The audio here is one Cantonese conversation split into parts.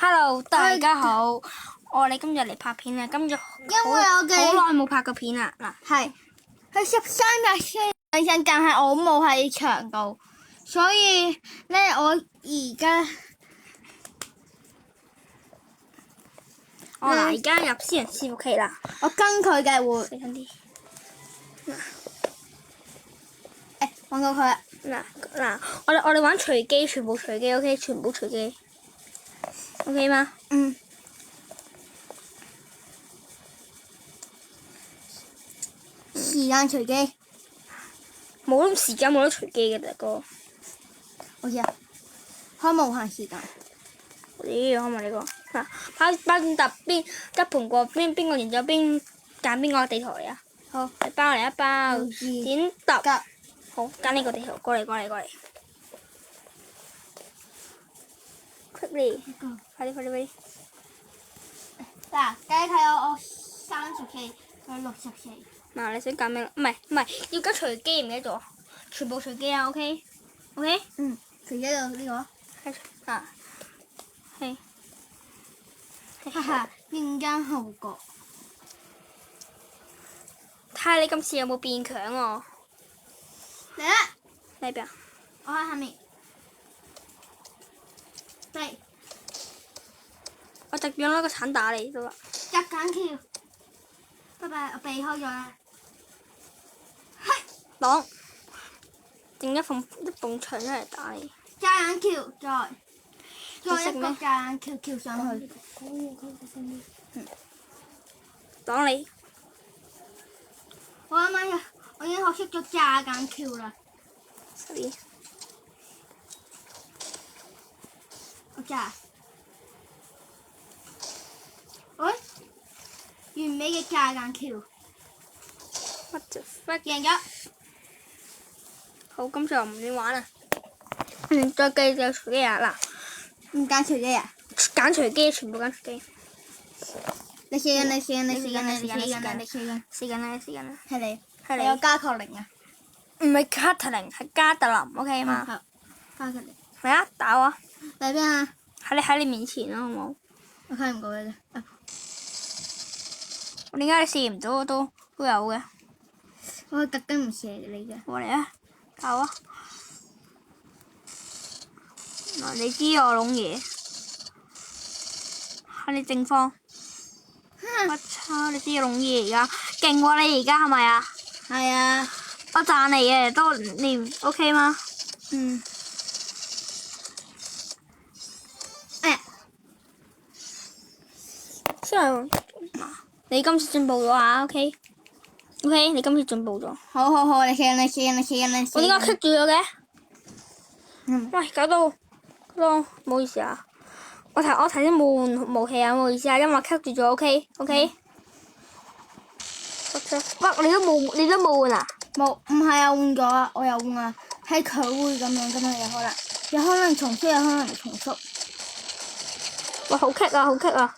Hello，大家好，我哋今日嚟拍片啊！今日因為我嘅好耐冇拍過片啦，嗱，係佢13日先上陣，但係我冇喺場度，所以咧我而家而家入私人伺服器啦，我跟佢嘅會細聲啲。揾到佢嗱，我哋玩隨機，全部隨機，OK， 全部隨機，OK 嗎？嗯。時間隨機，冇咁時間，冇得隨機嘅大哥。好似啊，開無限時間。咦，開埋呢個嗱，包搭邊一盤過邊個，然之後邊揀邊個地台啊？好，你包嚟一包，點揼？好，揀呢個地圖，過嚟。Quickly，快啲！嗱，計睇我34，佢64。嗱，你想揀咩？唔係，要揀隨機，唔記得咗，全部隨機啊 ，OK？嗯，隨機就呢個。係，哈哈，認真後果。睇下你今次有冇變強喎？嚟啦！喺邊啊？我喺下面。嚟，我特別攞個鏟打你都啦。入緊橋。拜拜，我避開咗啦。擋，整一埲牆出嚟打你。炸眼橋，再一個炸眼橋上去。擋你。我已經學識咗炸眼橋啦。我炸。喂，完美嘅炸眼橋。What the fuck？贏咗。好，今次我唔亂玩啦。再繼續隨機啊！嗱，唔揀隨機啊？揀隨機，全部揀隨機。你死緊！係你。係你有加確寧啊？唔係卡特琳，係加特林 ，OK 嘛？好，加確寧。嚟啊！打我！喺邊啊？喺你面前咯，好冇？我睇唔到嘅啫。點解你射唔到都有嘅？我特登唔射你嘅。過嚟啊！打我！嗱，你知我攏嘢，喺你正方。我操！你知我攏嘢而家，勁喎你而家係咪啊？係啊。我讚你嘅，都你唔 OK 嗎？嗯。之後你今次進步咗啊 ，OK， 你今次進步咗。好，你死緊。我點解棘住咗嘅？喂，搞到唔好意思啊！我頭先冇換武器啊，唔好意思啊，因為我棘住咗 ，OK。喂，你都冇換啊？冇，唔係啊，換咗啊，我有換啊，係佢會咁樣噶嘛，有可能重複，有可能唔重複。喂，好棘啊！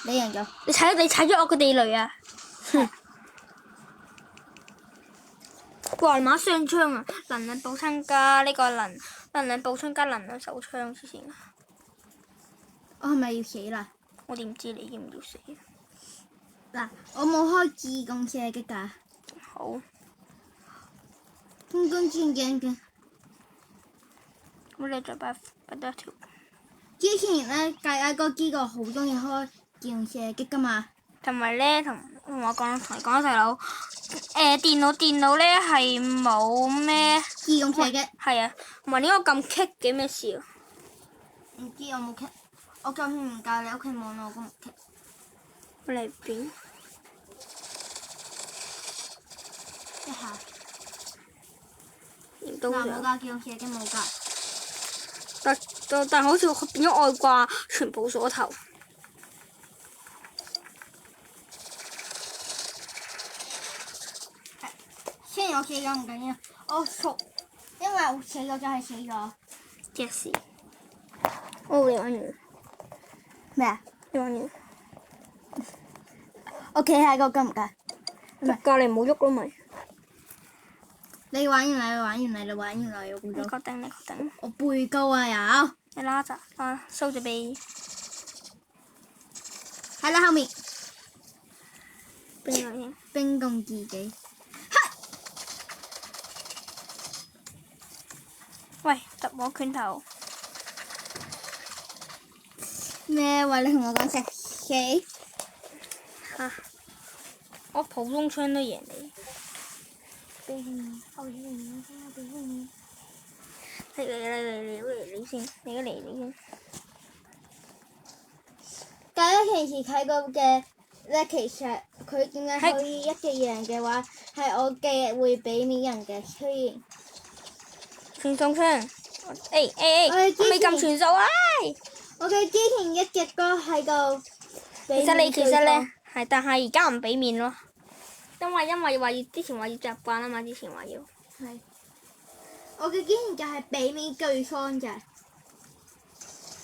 你贏咗。你踩咗我個地雷啊！皇馬雙槍啊，能量補充加呢個能量補充加能量手槍之前。我係咪要死啦？我點知你要唔要死？嗱，我冇開自動射擊㗎。好。空軍戰鏡嘅。咁你再擺多一條。之前咧，計個機個好中意開自動射擊㗎嘛。同埋咧，同你講細佬，電腦咧係冇咩自動射擊。係啊，同埋點解咁棘嘅咩事啊？唔知我冇棘，我就算唔教你屋企網絡我都唔棘。嚟邊？一下。都冇㗎，自動射擊冇㗎。但好似變咗外掛，全部鎖頭。雖然我死咗唔緊要，我熟，因為我死咗就係死咗。Yes。哦，你玩完。咩啊？你玩完。我企喺個金唔該。隔離冇喐咯咪。你玩完啦，你玩完啦，我估咗。你確定？我背高啊有。你拉咋啊？收隻鼻。喺你後面。邊個先？冰凍自己。喂，揼我拳頭。咩話？你同我講食死？嚇！我普通槍都贏你。你先，你先。大家平時睇過嘅咧，其實佢點解可以一擊贏嘅話，係我嘅會俾面人嘅。雖然傳送槍，我未撳傳送啊！我嘅之前一直都喺度。其實咧係，但係而家唔俾面咯，因為話要之前話要習慣啊嘛，之前話要。係。我嘅之前就係俾面對方咋，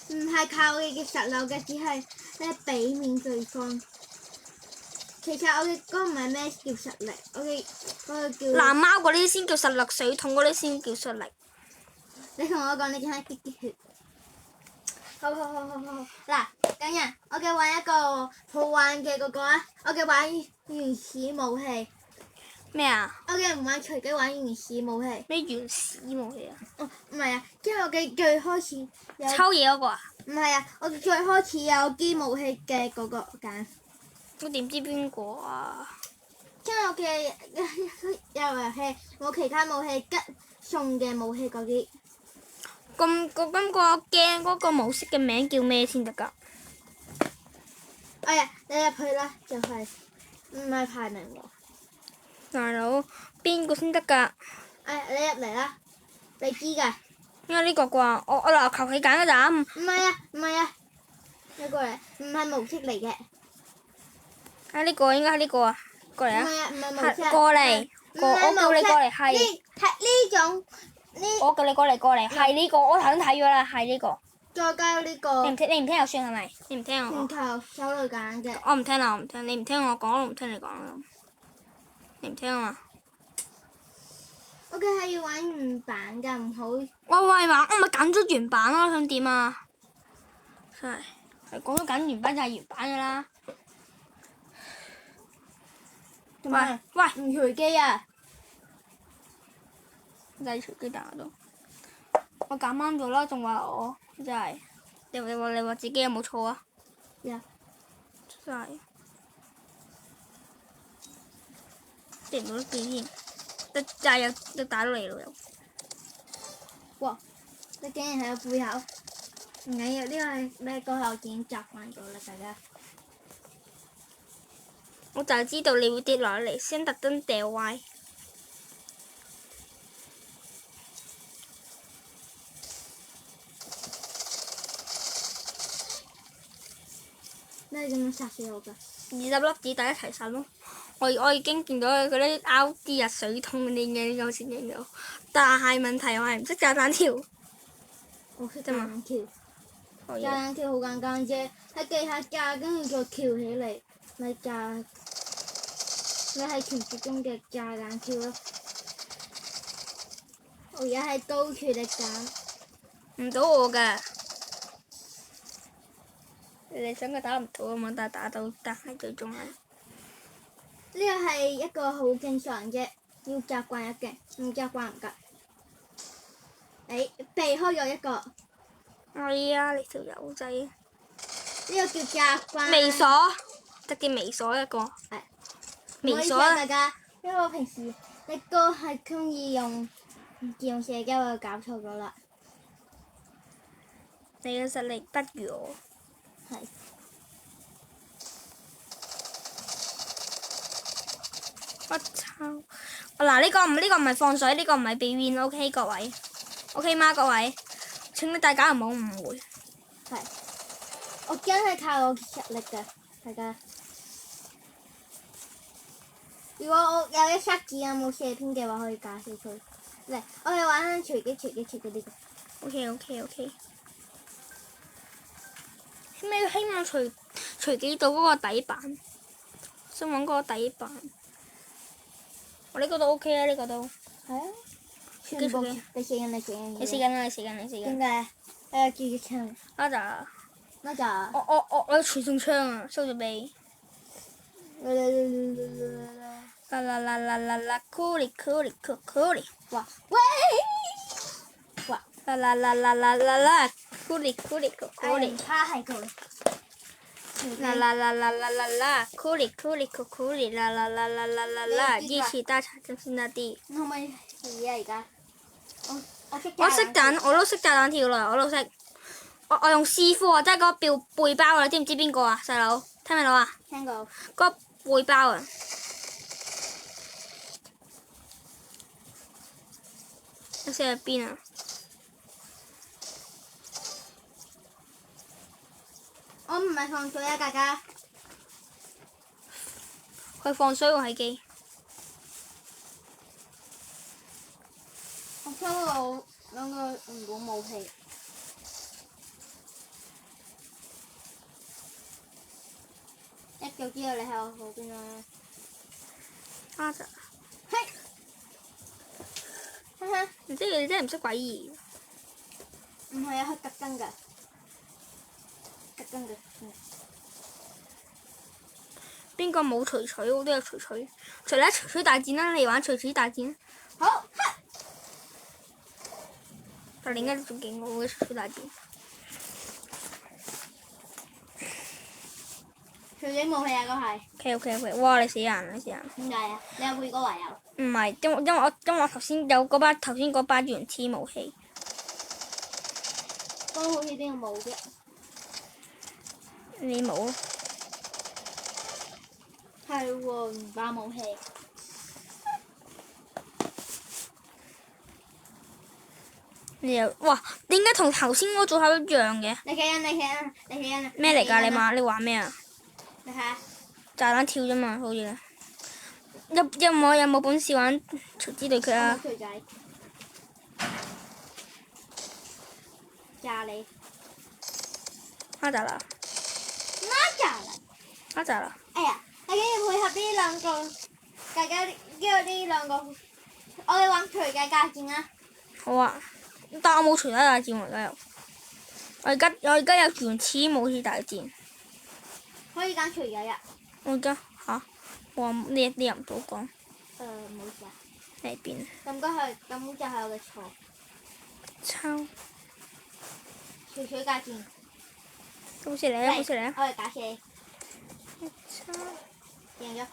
唔係靠你嘅實力嘅，只係咧俾面對方。其實我嘅歌唔係咩叫實力，我嘅叫。藍貓嗰啲先叫實力，水桶嗰啲先叫實力。你同我講，你梗係激血。好。嗱，等陣，我嘅玩一個好玩嘅嗰個啊！我嘅玩原始武器。咩啊？我嘅唔玩隨機玩原始武器。咩原始武器啊？哦，唔係啊，因為我嘅最開始有。抽嘢嗰個啊？唔係啊，我最開始有機武器嘅嗰個揀。我點知邊個啊？因為我嘅有遊戲冇其他武器吉送嘅武器嗰啲。咁個鏡嗰個模式嘅名叫咩先得㗎？哎呀，你入去啦，就係唔係排名喎？大佬，邊個先得㗎？哎，你入嚟啦，你知㗎？應該呢個啩？我嗱求其揀嗰陣。唔係啊，你過嚟，唔係模式嚟嘅。啊呢個應該係呢個啊，過嚟啊！唔係模式。過嚟，我叫你過嚟係。呢種。我叫你過嚟，係呢個，我頭先睇咗啦，係呢個。再加呢個。你唔聽就算係咪？你唔聽我。拳頭手嚟揀嘅。我唔聽啦，我唔聽，你唔聽我講，我唔聽你講啦。你唔聽啊嘛？我嘅係要玩原版㗎，唔好。我咪揀咗原版咯，想點啊？真係講咗揀原版就係原版㗎啦。喂，唔隨機啊！真係隨機打到。我揀啱咗啦，仲話我真係。你話自己有冇錯啊？有。真係。跌唔到機添，就係又打到嚟咯又。哇！你竟然喺個背後，唔緊要，呢個係咩歌後已經習慣咗啦，大家。我就係知道你會跌落嚟，先特登掉歪。你係點樣殺死我㗎？20粒子彈一齊殺咯！我已經見到佢嗰啲 RD 啊水桶嗰啲嘅有錢人有，但係問題我係唔識炸彈條。我識炸彈條。炸彈條好簡單啫，喺地下炸，跟住再翹起嚟，咪炸。你係傳説中嘅炸彈條咯。我而家係高處力斬。唔到我㗎。你哋想佢打唔到啊嘛？但係打到，但係最終係。呢個係一個好正常啫，要習慣一嘅，唔習慣唔得。避開咗一個。哎呀！你條友仔。呢個叫習慣。微鎖，就叫微鎖一個。係。微鎖啊！大家，因為我平時你哥係中意用社交，我搞錯咗啦。你嘅實力不如我。係。我操！嗱，呢個唔係放水，呢個唔係避免 ，OK 各位，OK 嗎各位？請你大家唔好誤會。係。我真係靠我實力㗎，大家。如果我有一塞子有冇射偏嘅話，可以打死佢。嚟，我哋玩隨機嗰啲。OK。希望隨機到嗰個底板，想揾嗰個底板。我呢個都 OK 啊，呢個都。係啊。全部。你死緊。你死緊。點解？自己槍。啱咋？乜就？我有傳送槍啊，收咗尾。啦，酷哩，哇！喂！哇！啦，酷哩，他係佢。啦，酷哩，啦，一起大茶就是那啲。可唔可以試啊？而家我識。我識緊，我都識炸彈跳啦，我都識。我用 C4啊，即係嗰個背包啊，你知唔知邊個啊？細佬，聽唔聽到啊？聽過。嗰個背包啊！你寫喺邊啊？我唔係放水啊，大家。佢放水喎，喺機。我收到兩個原本武器。一腳知道你喺我後邊啦。啱咋？嘿！哈哈。你真係唔識鬼兒。唔係啊，佢特登㗎。特登嘅。邊個冇錘錘？我都有錘錘。除啦，錘錘大戰啦！你玩錘錘大戰。好。但你應該仲勁過我嘅錘錘大戰。錘子武器啊，嗰係。OK，哇！你死人！點解啊？你有背過話有？唔係，因為我頭先有頭先嗰把原始武器。嗰好似邊個冇啫？你冇。係喎，原把武器。你又哇？點解同頭先嗰組合一樣嘅？你企緊。咩嚟㗎？你玩咩啊？你睇下。炸彈跳啫嘛，好似。有冇本事玩錘子對決啊？錘仔。炸你！蝦炸啦！蝦炸啦！哎呀，你竟然配合呢兩個，大家呢兩個，我哋玩錘嘅價錢啊！好啊，但我冇錘仔大戰喎，而家有。我而家有原始武器大戰。可以揀錘仔啊！我而家嚇，哇！你又唔到講。冇事啊。你喺邊？咁就係我嘅錯。抽。錘錘價錢。好似你啊！我哋打死你。抽。贏咗。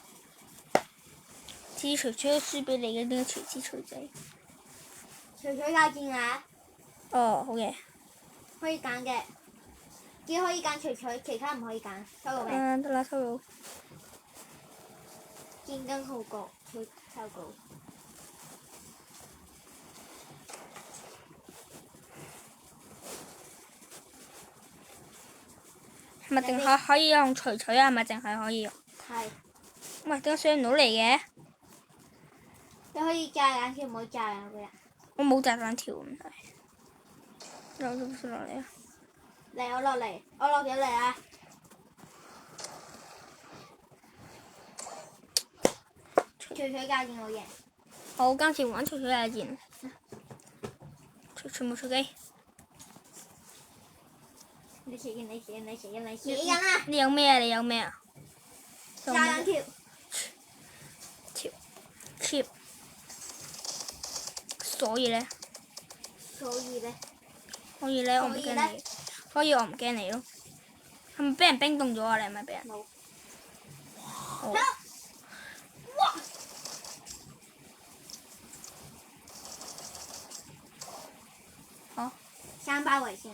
次錘錘都輸俾你嘅，點解錘仔？錘錘價錢啊！哦，好嘅。可以揀嘅，只可以揀錘錘，其他唔可以揀。收到未？得啦，收到。見更好過，收到。係咪淨係可以用錘錘啊？係咪淨係可以用？係。喂，點解上唔到嚟嘅？你可以炸彈跳，唔可以炸人嘅。我冇炸彈跳，唔係。落嚟啊！嚟，我落咗嚟啊！錘錘價錢我贏。好，今次玩錘錘大戰。全部錘機。你死緊啦！你有咩啊？炸彈跳。跳。所以呢，我唔驚你。所以我唔驚你咯。係咪俾人冰凍咗啊？你係咪俾人？冇。哇！好。三包圍先。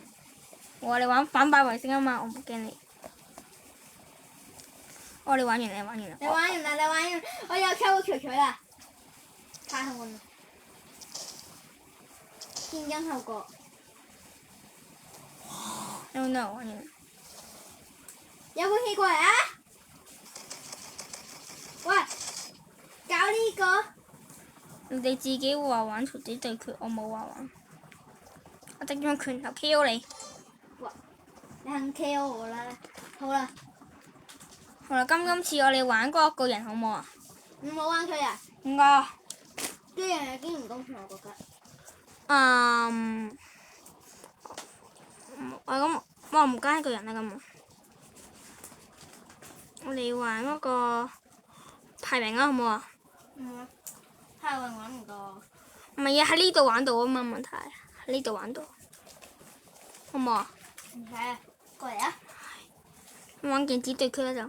我哋玩反敗為勝啊嘛，我唔驚你。你玩完。你玩完啦！我又抽到錘錘啦！太幸運啦！見更後果。No， 玩完。有武器過嚟啊！喂，搞呢個。你哋自己話玩錘子對決，我冇話玩。我直接用拳頭 KO 你。哇！你肯 KO 我啦？好啦。好啦，今次我哋玩嗰個人好唔好啊？唔好玩佢啊！點解？啲人有啲唔公平，我覺得。我唔加一個人啦咁。我哋玩嗰個排名啊，好唔好啊？排名玩唔到。唔係啊，喺呢度玩到啊嘛，問題喺呢度玩到，好唔好啊？唔使啊，過嚟啊！玩鏡子對決啦就。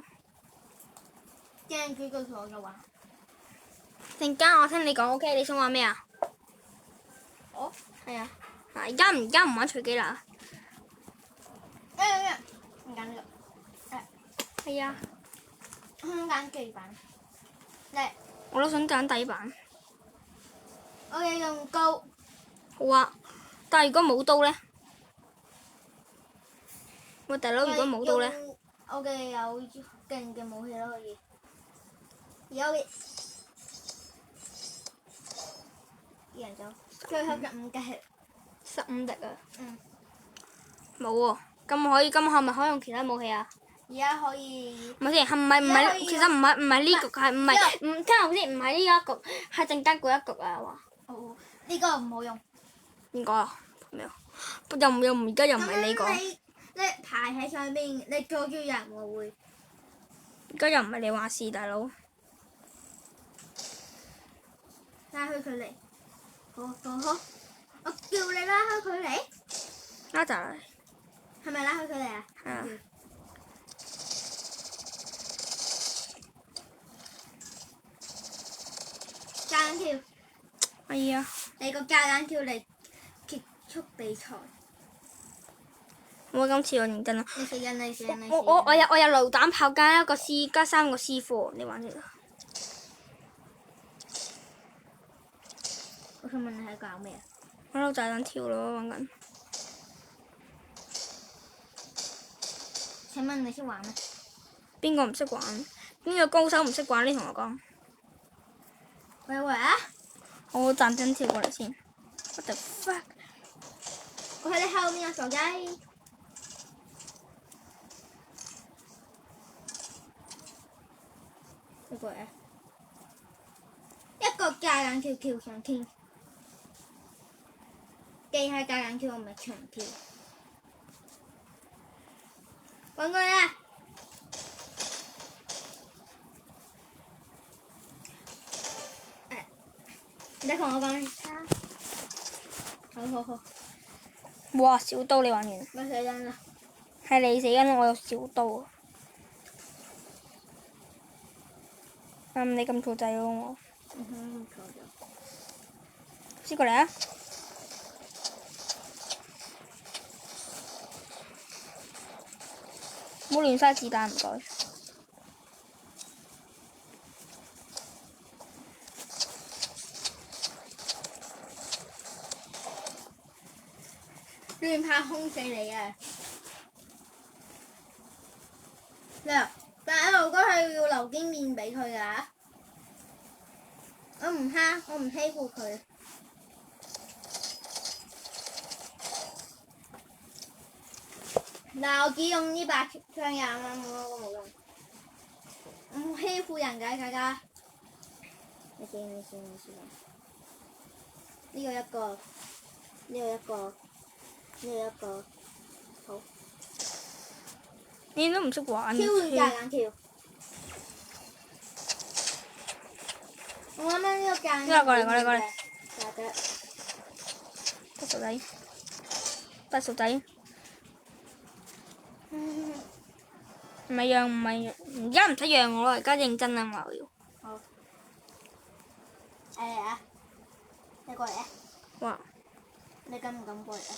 鏡子對決我就玩。陣間我聽你講 OK，你想玩咩啊？我係啊。嗱，而家唔玩隨機啦。唔緊要。係啊。空間機版。嚟，我都想揀底板。我哋用刀。好啊，但係如果冇刀咧？喂，大佬，如果冇刀咧？我哋有勁嘅武器咯，可以。有嘅。贏咗。最後15滴。15滴啊！嗯。冇喎，咁可以，咁係咪可以用其他武器啊？而家可以。唔係先，唔係，其實唔係呢局，係唔係聽我先，唔係呢一局，係陣間嗰一局啊話。哦，呢個唔好用。邊個啊？咩啊？而家又唔係你講。你排喺上邊，你阻住人我會。而家又唔係你話事，大佬。拉開佢嚟。好，我叫你拉開佢嚟。拉就嚟。係咪拉開佢嚟啊？係啊。夾硬跳。係啊。你個夾硬跳嚟結束比賽。我今次我認真啦。你死人！我有榴彈炮加一個 C 加3個 C4，你玩呢個？我想問你喺搞咩啊？我喺度炸彈跳咯，玩緊。請問你識玩咩？邊個唔識玩？邊個高手唔識玩？你同我講。喂啊！我暫陣跳過嚟先。What the fuck？我喺你後面啊，傻仔！你過嚟啊！一個夾硬跳上天，既係夾硬跳，唔係長跳。揾過嚟啊！你同我講啦。好。哇！小刀你玩完。我死緊啦！係你死緊，我有小刀啊！你咁錯仔咯我。錯咗。先過嚟啊！唔好亂嘥子彈，唔該。亂拍空死你啊！但係我哥係要留經面俾佢㗎。我唔欺負佢。嗱，我只用呢把槍廿蚊，我冇用。唔欺負人㗎，大家。你先。呢個一個，好。你都唔識玩。跳完夾硬跳。我啱啱呢個夾硬跳。過嚟。得傻仔。唔係讓，而家唔使讓我，而家認真啊我要。好。嚟啊！你過嚟啊！哇！你敢唔敢過嚟啊？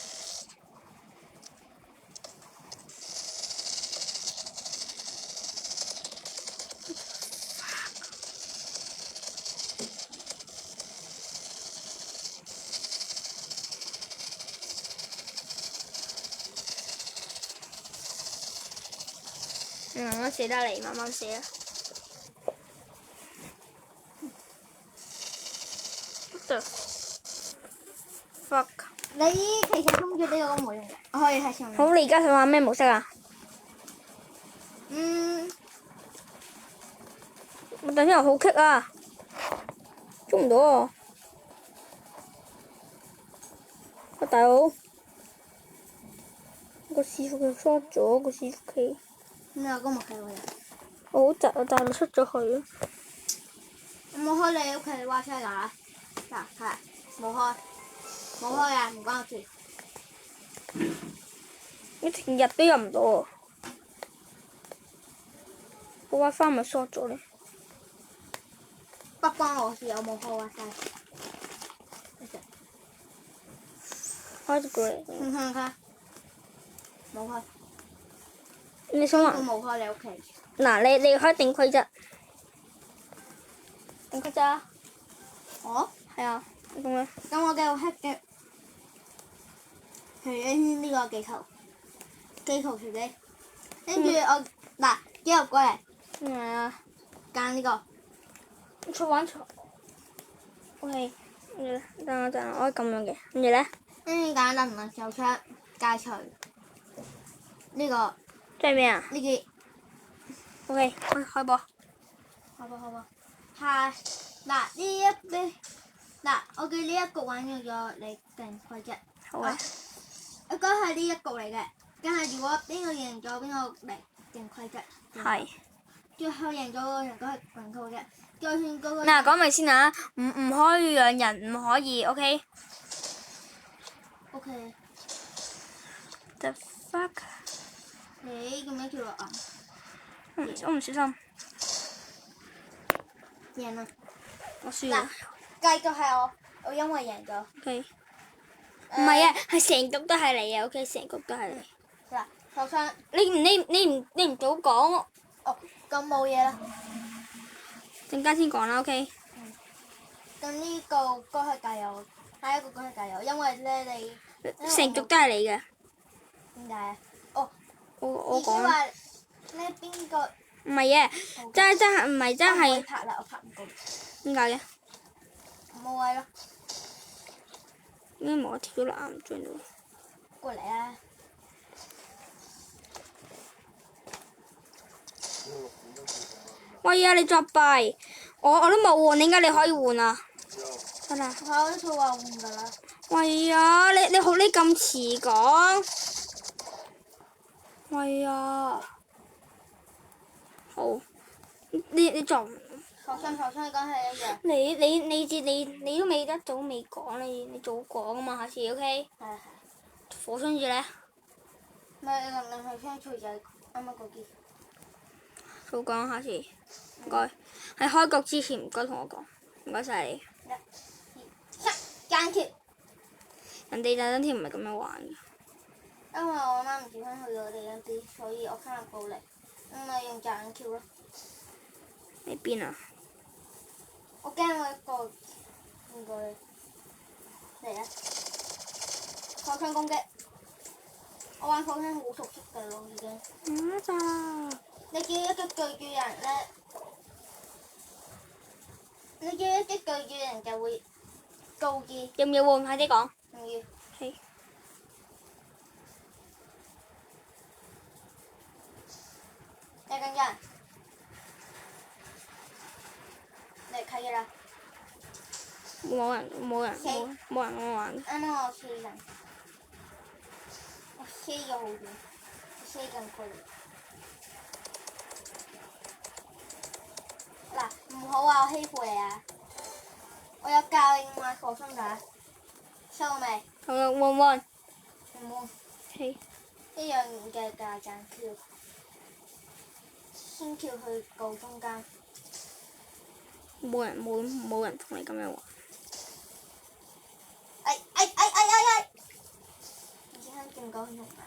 慢慢寫得嚟，慢慢寫啊。What the fuck？你其實衝住呢個都冇用嘅，我可以喺上面。好，你而家想玩咩模式啊？我等陣好棘啊！捉唔到啊！大佬，個伺服器疏咗，個伺服器。咩啊？咁咪係喎。我好窒啊，但係你出咗去啊。我冇開你屋企 WiFi 㗎，嗱係冇開，冇開啊，唔關我事。你成日都入唔到啊！個 WiFi 咪疏咗咧？不關我事，我冇開 WiFi。開咗過嚟。睇下，冇開。你想話？我冇開你屋企。嗱，你開定規則。定規則啊？我？係啊，咁樣。咁我繼續黑嘅。係呢個機構條機，跟住我嗱之後過嚟。咩啊？揀呢個。出玩場。OK，跟住咧，等我陣，我可以咁樣嘅，跟住咧。跟住揀能量手槍解除呢個。即係咩啊？呢啲。OK，開播。開播。係嗱呢一啲嗱，我嘅呢一局玩咗你定規則。好啊。應該係呢一局嚟嘅，但係如果邊個贏咗邊個嚟定規則。係。最後贏咗嗰個人都係滾球嘅，就算嗰個。嗱，講明先啊，唔可以讓人，唔可以 ，OK。OK。 The fuck？你做咩跳落啊？我唔小心。贏啦！我輸啦。繼續係我因為贏咗。OK。唔係啊，係成局都係你啊 ，OK， 成局都係你。嗱，受傷。你唔早講。哦，咁冇嘢啦。陣間先講啦 ，OK。咁呢個歌係加油，下一個歌係加油，因為咧你。成局都係你嘅。點解啊？哦。我講。意思話咧邊個？唔係啊，真係唔係真係。我拍啦，我拍唔到。點解嘅？冇位咯。點解冇我跳咗落岩漿度？過嚟啊！喂呀！你作弊，我都冇換，點解你可以換啊？得啦。我都套話換㗎啦。喂呀！你好，你咁遲講。喂呀！好，你作。頭先講係一樣。你都未得早未講，你早講啊嘛，下次 OK。係。火槍住咧。咪能量係槍除就係啱啱嗰啲。早講下次，唔該。喺開局之前唔該同我講，唔該晒你。1、2、3，間歇。人哋炸彈條唔係咁樣玩嘅。因為我媽唔喜歡去我哋嗰啲，所以我加入暴力，咁咪用炸彈 Q 咯。喺邊啊？我驚我一個唔過嚟。嚟啊！火槍攻擊。我玩火槍好熟悉㗎咯，已經。你叫一擊巨巨人咧，你叫一擊巨巨人就會高啲。要唔要換？快啲講。唔要。係。你緊張？你睇嘅啦。冇人我玩。啱啱我飛人，我飛咗好遠，我飛緊佢。嗱，唔好話我欺負你啊！我有教你玩火槍㗎，收到未？好啦，換。唔換。係。一樣嘅架撐跳，先跳去夠中間。冇人同你咁樣玩。唔知香點講用啊？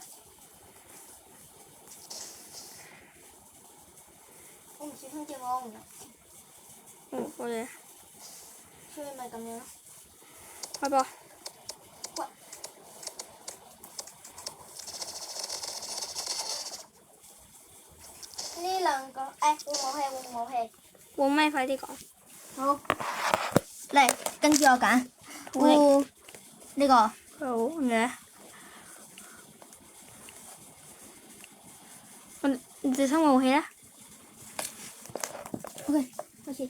我唔知香點講用。好嘢。所以咪咁樣咯。開播。喂。呢兩個換武器。換咩？快啲講。好。嚟，跟住我揀。換呢個。好，你咧？你最新武器咧 ？OK，開始。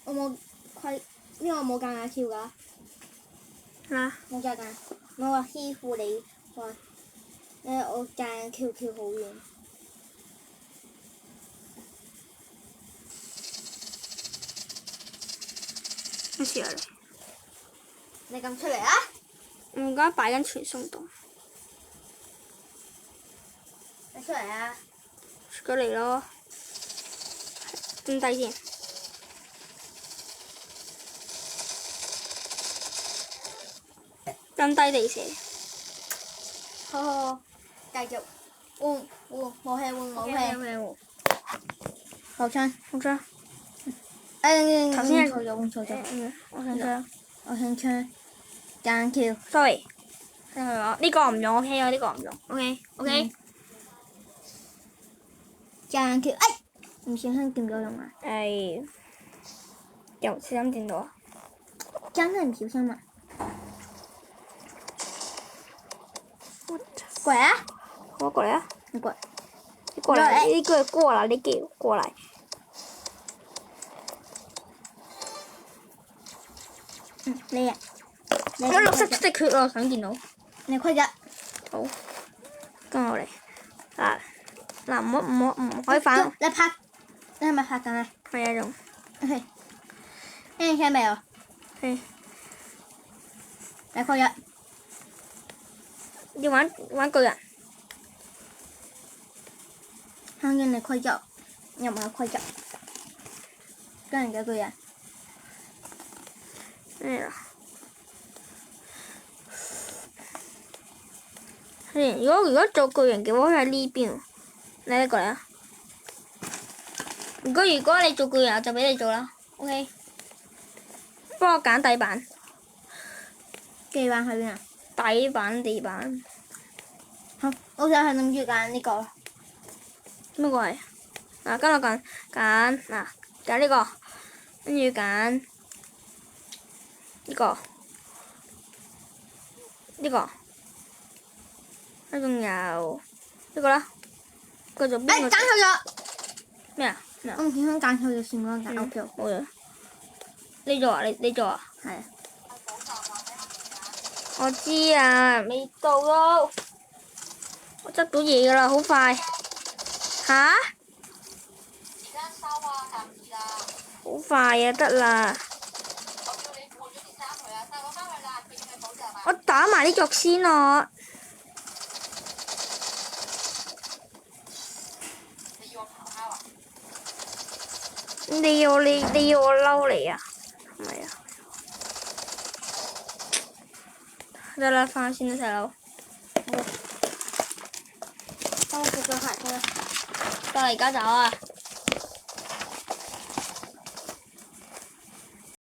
我冇規，呢個冇夾硬跳㗎。嗱。冇再揀，我話欺負你哇！我間 QQ 好遠。咩事啊你撳出嚟啊！你？我而家擺緊傳送度，你出嚟啊！出咗嚟咯。蹲低先。蹲低地射。好，繼續換武器，換武器。步槍。好槍。頭先係錯咗。我上槍。我上槍。間 Q。sorry。呢個唔用 OK 啊，呢個唔用 OK。間 Q， 唔小心掂到用啊！又小心掂到啊！真係唔小心啊！過嚟啊！我過嚟啊！你過嚟。你過來，你給我過來，你給我過來。你啊！我綠色出隻血我想見到。你規則。好，跟我嚟。唔可以反。你拍，你係咪拍緊啊？係啊，仲。OK。聽未啊？係。你規則。要玩巨人。香港嘅規則又唔係規則，跟人嘅巨人。咩啊？如果做巨人嘅話，喺呢邊。你過嚟啊！如果你做巨人，我就俾你做啦。OK。幫我揀底板。地板喺邊啊？底板、地板。好，我就係諗住揀呢個。咩過嚟？跟我揀呢個，跟住揀呢個，仲有呢個啦。繼續邊個？揀錯咗。咩啊？我唔小心揀錯咗算啦，揀 OK。冇嘢。你做啊？你做啊？係啊。我知啊，未到咯。我執到嘢㗎啦，好快。吓？而家收啊，暫時啦。好快啊，得啦。我叫你換咗件衫佢啊，但係我翻去啦，佢要去補習啊。我打埋啲肉先啊。你要我咆哮啊？你要我嬲你啊？係咪啊？得啦，翻先啦，細佬。幫我換咗鞋先啦。得啦，而家走啊！